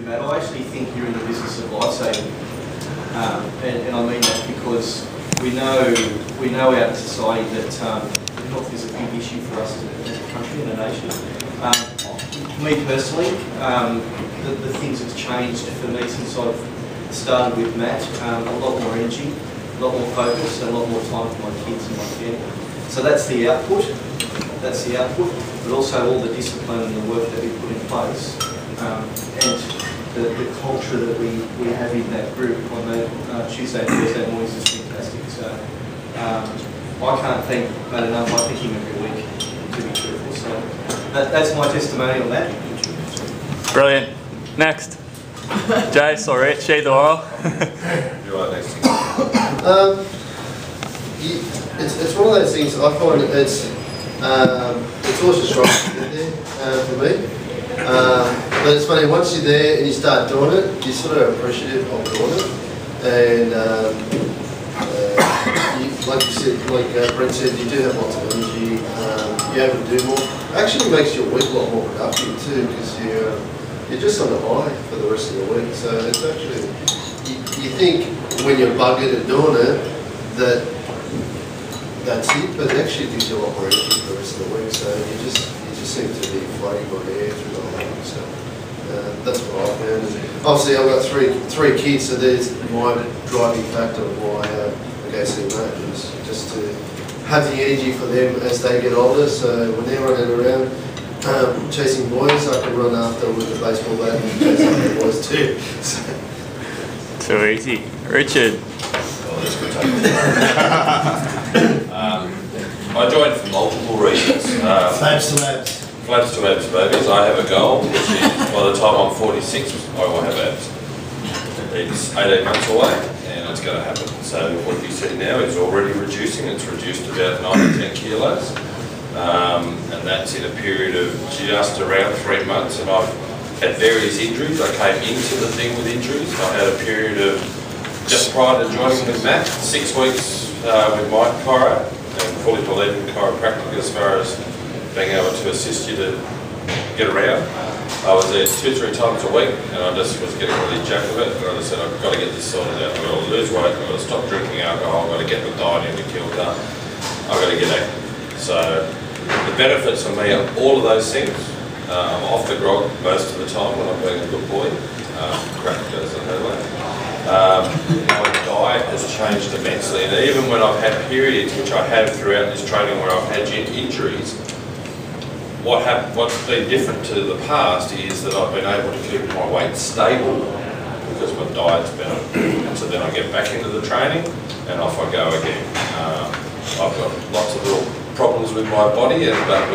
Matt, I actually think you're in the business of life-saving, and I mean that because we know out in society that health is a big issue for us as a country and a nation. Me personally, the things have changed for me since I've started with Matt. A lot more energy, a lot more focus, and a lot more time for my kids and my family. So that's the output. That's the output, but also all the discipline and the work that we put in place, and the culture that we have in that group on the Tuesday and Thursday mornings is fantastic. So I can't thank Matt enough. I thank him every week, to be truthful. So that's my testimonial, Matt. Brilliant. Next. Jace or Rich, either or. You're right, next. It's one of those things I find it's always a struggle to get there for me. But it's funny, once you're there and you start doing it, you're sort of appreciative of doing it. And like you said, like Brent said, you do have lots of energy, you're able to do more. It actually makes your week a lot more productive too, because you're just on the high for the rest of the week. So it's actually, you think when you're buggered and doing it, that's it, but it actually gives you a lot more energy for the rest of the week. So you just seem to be floating on air through the whole thing. So that's what I found. And obviously, I've got three kids, so there's my driving factor of why I go see Matt, is just to have the energy for them as they get older. So when they're running around chasing boys, I can run after with the baseball bat and chase after the boys too. So. Too easy. Richard. Oh, that's good. I joined for multiple reasons. Flaps to abs. Flaps to abs, babies. I have a goal, which is by the time I'm 46, I will have abs. It's 18 months away, and it's going to happen. So what you see now is already reducing. It's reduced about 9 to 10 kilos. And that's in a period of just around 3 months. And I've had various injuries. I came into the thing with injuries. I had a period of, just prior to joining with Matt, 6 weeks with my chiro, and fully believe in chiropractic as far as being able to assist you to get around. I was there 2-3 times a week, and I just was getting really jacked of it, and I just said, I've got to get this sorted out. I've got to lose weight, I've got to stop drinking alcohol, I've got to get the diet into kilter, I've got to get active. So the benefits for me are all of those things. I'm off the grog most of the time when I'm being a good boy. Crap goes on her way. My diet has changed immensely, and even when I've had periods, which I have throughout this training where I've had injuries, what's been different to the past is that I've been able to keep my weight stable because my diet's better. And so then I get back into the training and off I go again. I've got lots of little problems with my body, but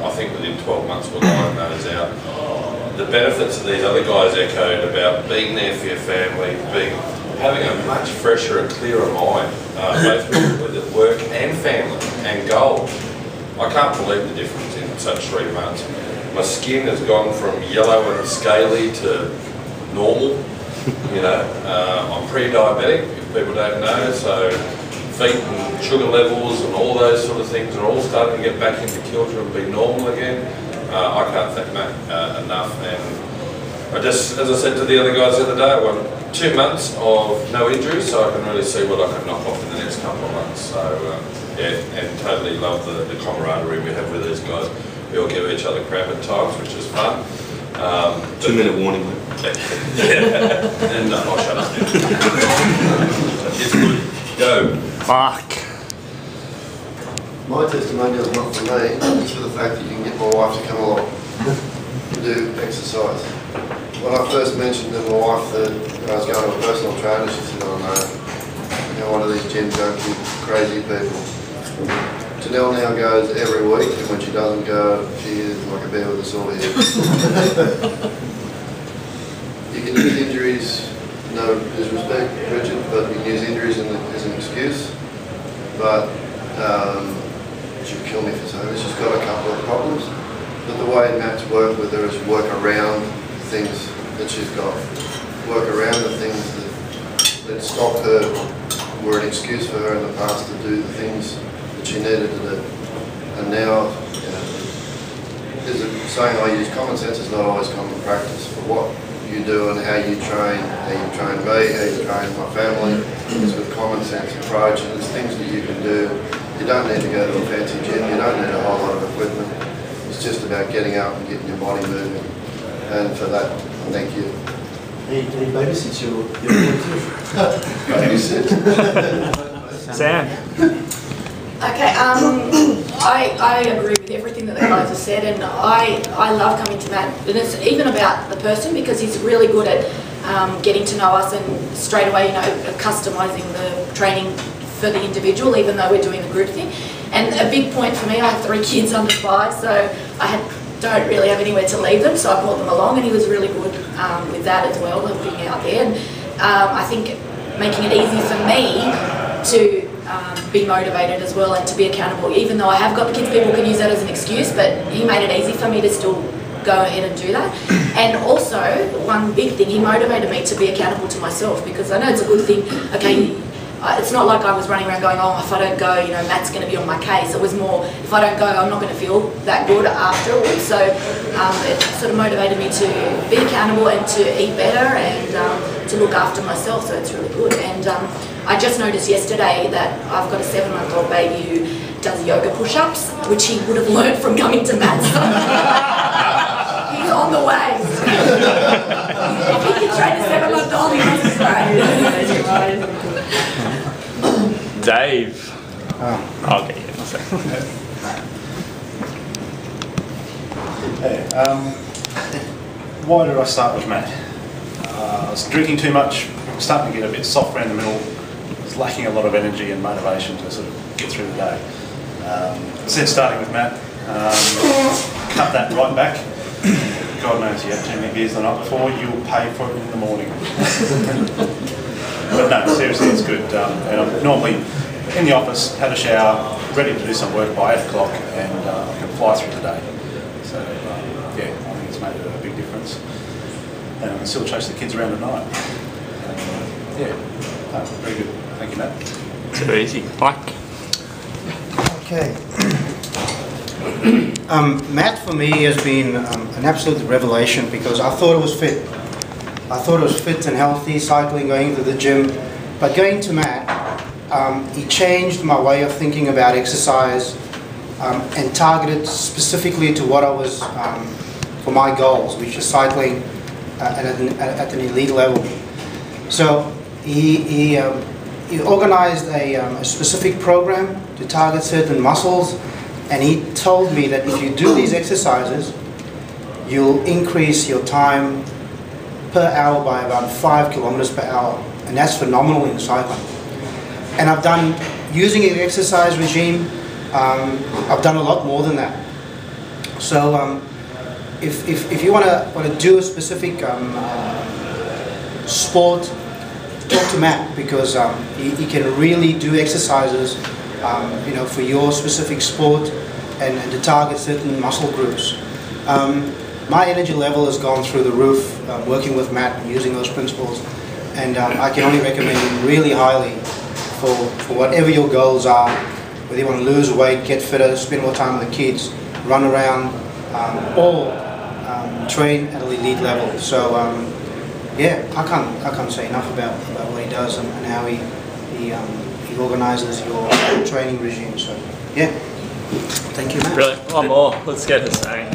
I think within 12 months we'll iron those out. The benefits that these other guys echoed about being there for your family, having a much fresher and clearer mind, both with work and family and goals. I can't believe the difference in such 3 months. My skin has gone from yellow and scaly to normal. You know, I'm pre-diabetic, if people don't know, so feet and sugar levels and all those sort of things are all starting to get back into kilter and be normal again. I can't thank Matt enough, and I just, as I said to the other guys the other day, I want 2 months of no injuries, so I can really see what I can knock off in the next couple of months. So yeah, and totally love the camaraderie we have with these guys. We all give each other crap at times, which is fun. 2-minute warning, mate. Yeah. And I'll shut up now. It's good. Go. Fuck. My testimonial is not for me, it's for the fact that you can get my wife to come along and do exercise. When I first mentioned to my wife that I was going to a personal trainer, she said, oh no, you know, one of these gym junkie, crazy people. Janelle now goes every week, and when she doesn't go, she is like a bear with a sore head. You can use injuries, no disrespect, Richard, but you can use injuries as an excuse. But she would kill me for saying this. She's got a couple of problems, but the way Matt's worked with her is work around things that she's got. Work around the things that stopped her, were an excuse for her in the past to do the things that she needed to do. And now, you know, there's a saying I use, common sense is not always common practice. But you do and how you train me, how you train my family, is with common sense approach. And there's things that you can do. You don't need to go to a fancy gym, you don't need a whole lot of equipment. It's just about getting out and getting your body moving. And for that, thank you. He babysits your boy too. Babysit. Sam. Okay, I agree with everything that the guys have said, and I love coming to Matt. And it's even about the person, because he's really good at getting to know us and straight away, you know, customising the training for the individual, even though we're doing the group thing. And a big point for me, I have 3 kids under 5, so I don't really have anywhere to leave them, so I brought them along, and he was really good with that as well, of being out there. And I think making it easy for me to be motivated as well and to be accountable. Even though I have got the kids, people can use that as an excuse, but he made it easy for me to still go ahead and do that. And also, one big thing, he motivated me to be accountable to myself, because I know it's a good thing. Okay, it's not like I was running around going, oh, if I don't go, you know, Matt's going to be on my case. It was more, if I don't go, I'm not going to feel that good afterwards. So it sort of motivated me to be accountable and to eat better and to look after myself. So it's really good. And I just noticed yesterday that I've got a 7-month-old baby who does yoga push-ups, which he would have learned from coming to Matt's. He's on the way. If he can train a 7-month-old, he must be great. Dave. Okay, yeah, one second. Why did I start with Matt? I was drinking too much, starting to get a bit soft around the middle, was lacking a lot of energy and motivation to sort of get through the day. Since starting with Matt, cut that right back. God knows you had too many beers the night before, you'll pay for it in the morning. But no, seriously, it's good. And I'm normally in the office, had a shower, ready to do some work by 8 o'clock, and I can fly through the day. So yeah, I think it's made a big difference. And I can still chase the kids around at night. Yeah, very good. Thank you, Matt. Too easy. Mike. Okay. Matt for me has been an absolute revelation, because I thought it was fit. I thought it was fit and healthy, cycling, going to the gym. But going to Matt, he changed my way of thinking about exercise and targeted specifically to what I was, for my goals, which is cycling at an elite level. So he organized a specific program to target certain muscles, and he told me that if you do these exercises, you'll increase your time per hour by about 5 kilometers per hour, and that's phenomenal in cycling. And I've done, using an exercise regime, I've done a lot more than that. So if you want to do a specific sport, talk to Matt, because he can really do exercises, you know, for your specific sport and to target certain muscle groups. My energy level has gone through the roof working with Matt and using those principles, and I can only recommend him really highly for whatever your goals are, whether you want to lose weight, get fitter, spend more time with the kids, run around, or train at an elite level. So yeah, I can't say enough about what he does and how he organises your training regime. So yeah, thank you, Matt. Brilliant. One more. Let's get Hussein.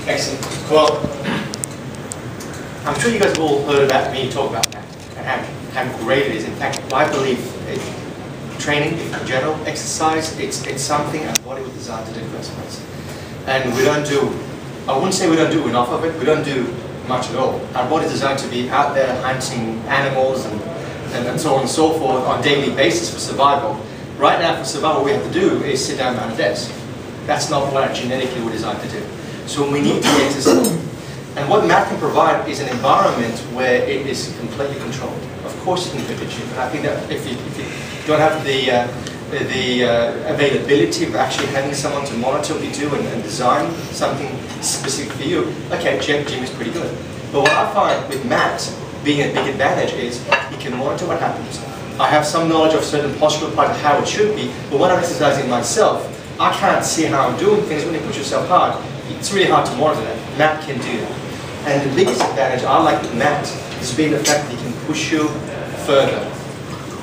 Excellent. Well, I'm sure you guys have all heard about me talk about that and how great it is. In fact, I believe training in general, exercise, it's something our body was designed to do in the first place. And we don't do, I wouldn't say we don't do enough of it, we don't do much at all. Our body is designed to be out there hunting animals and so on and so forth on a daily basis for survival. Right now, for survival, what we have to do is sit down behind a desk. That's not what genetically we're designed to do. So we need to exercise. And what Matt can provide is an environment where it is completely controlled. Of course you can go to the gym, but I think that if you don't have the availability of actually having someone to monitor what you do and design something specific for you, okay, gym is pretty good. But what I find with Matt being a big advantage is he can monitor what happens. I have some knowledge of certain postural parts of how it should be, but when I'm exercising myself, I can't see how I'm doing things when you push yourself hard. It's really hard to monitor that. Matt can do that. And the biggest advantage I like with Matt has been the fact that he can push you further.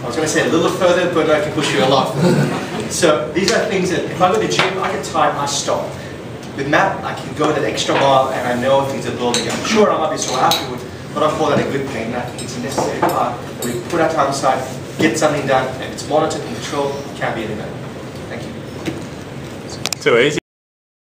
I was going to say a little further, but I can push you a lot further. So these are things that if I go to the gym, I can time, I stop. With Matt, I can go that extra mile and I know things are building. I'm sure I might be so afterwards, but I call that a good pain. And I think it's a necessary part. We put our time aside, get something done, and it's monitored and controlled, it can't be any better. Thank you. Too easy.